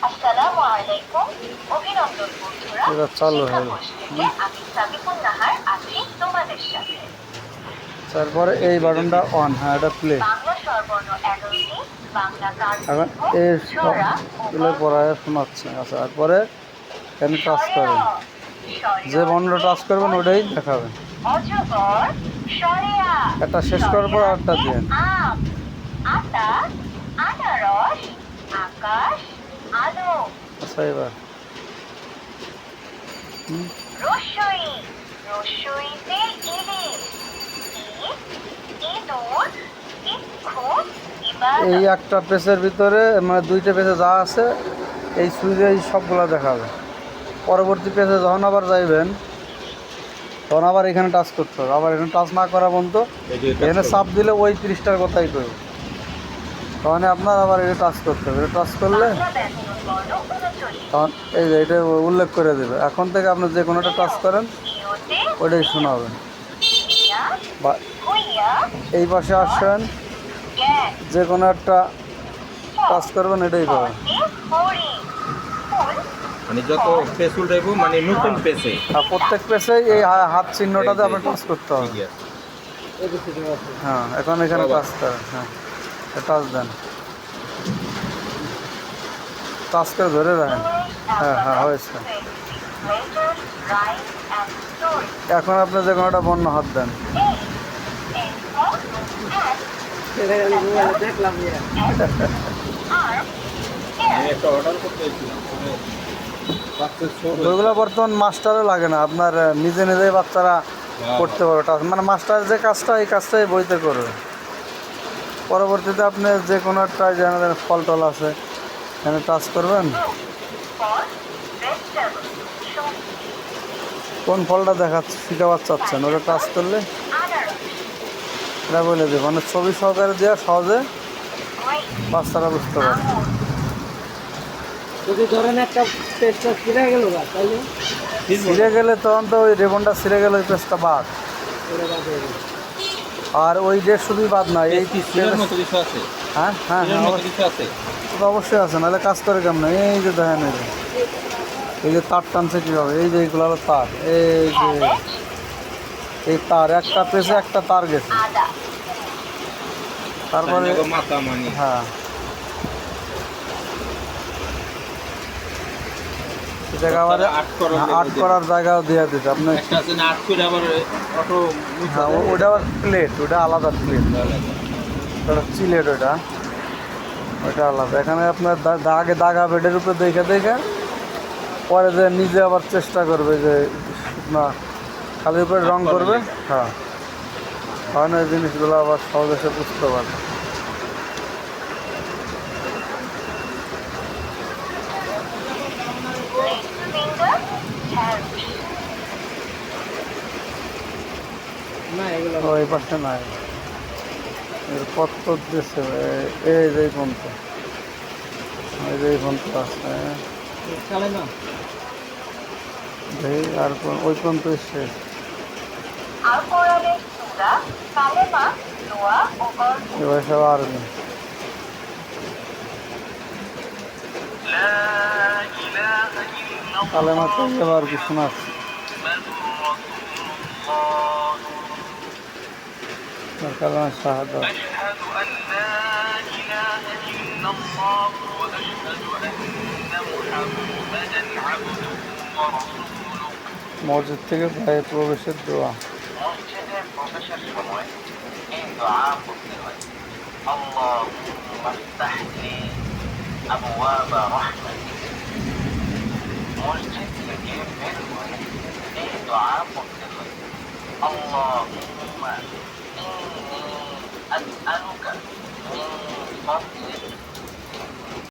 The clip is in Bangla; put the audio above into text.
আসসালামু আলাইকুম। অভিনন্দন বন্ধুরা। এটা চালু শিক্ষা হলো। কোষ থেকে আমি সাবিকুন নাহার আছি তোমাদের সাথে। তারপরে এই বাটনটা অন, হ্যাঁ এটা প্লে। বাংলা স্বরবর্ণ 11টি, বাংলা এখন কারবিহ, এই ছড়া ও গুলো গল্প। পড়ায় শোনাচ্ছে। আচ্ছা, তারপরে এখানে টাচ স্বরে করেন, অ, স্বরে যে বর্ণটা টাচ করবেন ওটাই দেখাবে। অজগর, স্বরে আ, একটা শেষ করার স্বরে পর আরেকটা আতে দিন। আম, আতা, আনারস, আকাশ, আলো। আচ্ছা, এবার রস্যই, রস্যইতে ইলিশ, ইট, ইঁদুর, ইক্ষু, এই ইবাদত। একটা পেজের ভিতরে মানে দুইটা পেজে যা আছে এই সুইচে এই সবগুলো দেখাবে। পরবর্তী পেজে যখন আবার যাইবেন তখন আবার এখানে টাচ করতে হবে। আবার এখানে টাচ না করা পর্যন্ত এখানে চাপ দিলে ওই 30টার কথাই করবে। তখন আপনার আবার এটা টাচ করতে হবে। এটা টাচ করলে বাংলা ব্যাকরণ বর্ণ 39। তখন এই যে এটা উল্লেখ করে দেবে। এখন থেকে আপনি যে কোনোটা টাচ করেন ইয়োতে ওইটাই ইট, শোনাবেন। ইয়া, বা হুইয়া, এই পাশে আসেন, জ্ঞান, যে কোনো একটা টাচ করবেন এটাই পাবেন। হতে হরিণ, ফুল, মানে যত পেজ উল্টাইবো মানে নতুন পেজে। আর প্রত্যেক পেজেই এই হাত চিহ্নটাতে আপনি টাচ করতে হবে। ঠিকই আছে। হ্যাঁ, এখন এখানে টাচ করেন। হ্যাঁ, টাচ দেন, টাচ করে ধরে রাখেন। হ্যাঁ হ্যাঁ, হয়েছে। letters, rhymes and stories. এখন আপনি যে কোনো একটা বর্ণ হাত দেন। আমি একটা অর্ডার করতে চাইছিলাম মানে বাচ্চার ছোট ওইগুলো বর্তমান মাস্টারও লাগে না, আপনার নিজে নিজেই বাচ্চারা করতে পারবে। টাচ মানে মাস্টার যে কাজটা এই কাজটাই বইতে করবে। পরবর্তীতে আপনি যে কোনো একটা জানেন ফল টল আছে এখানে টাচ করবেন। কোন ফলটা দেখাচ্ছে শিখাবার চাচ্ছেন ওটা টাচ করলে এটা বলে দেবে। মানে ছবি সহকারে দেওয়া সহজে বাচ্চারা বুঝতে পারে। যদি ধরেন একটা পেজটা ছিঁড়ে গেল না তাহলে ছিঁড়ে গেলে তখন তো ওই রেবনটা ছিঁড়ে গেলে ওই পেজটা বাদ। ওরা বাদ হয়ে গেল। আর ওই ডেট শুধুই বাদ নয়, এই কি সিলের মতো কিছু আছে? হ্যাঁ হ্যাঁ সিলের হ্যাঁ, মতো কিছু আছে? তো অবশ্যই আছে, নাহলে কাজ করে কেমন। এই যে দেখেন, এই যে তার টানছে কীভাবে, এই যে এইগুলো হলো তার, এই যে এই তার একটা পেজে একটা তার গেছে। তারপরে মাথা মানি হ্যাঁ, জায়গা আবার আট করার জায়গাও দিয়ে দিচ্ছে আপনি। একটা আছে না 8 করে আবার অটো হ্যাঁ, ওটা আবার প্লেট, ওটা আলাদা প্লেট, ওটা চিলেট, ওটা আলাদা। এখানে আপনার দাগে দাগা বেডের উপরে দেখে দেখে পরে যে নিজে আবার চেষ্টা করবে যে না খালি উপরে রং করবে। হ্যাঁ, কারণ এই জিনিসগুলো আবার সহজে সে বুঝতে পারবে। না এগুলো ওই পাশে নাই, এর কত দেশে এই যে পর্যন্ত, এই যে পর্যন্ত আছে। চালে না। এই আর ওই পর্যন্ত শেষ। এবার সব আরবি। কালেমা তো এবার কি শোনাচ্ছে। কালেমা শাহাদাত। মসজিদ থেকে বাইরে প্রবেশের দোয়া। মসজিদের প্রবেশের সময় এই দোয়া পড়তে হয়। আল্লাহুম্মা ইফতাহ লি আবওয়াবা রাহমাতিক। মসজিদ থেকে বের হয়ে এই দোয়া পড়তে হয়। আল্লাহুম্মা ইন্নী আসআলুকা মিন ফাদলিক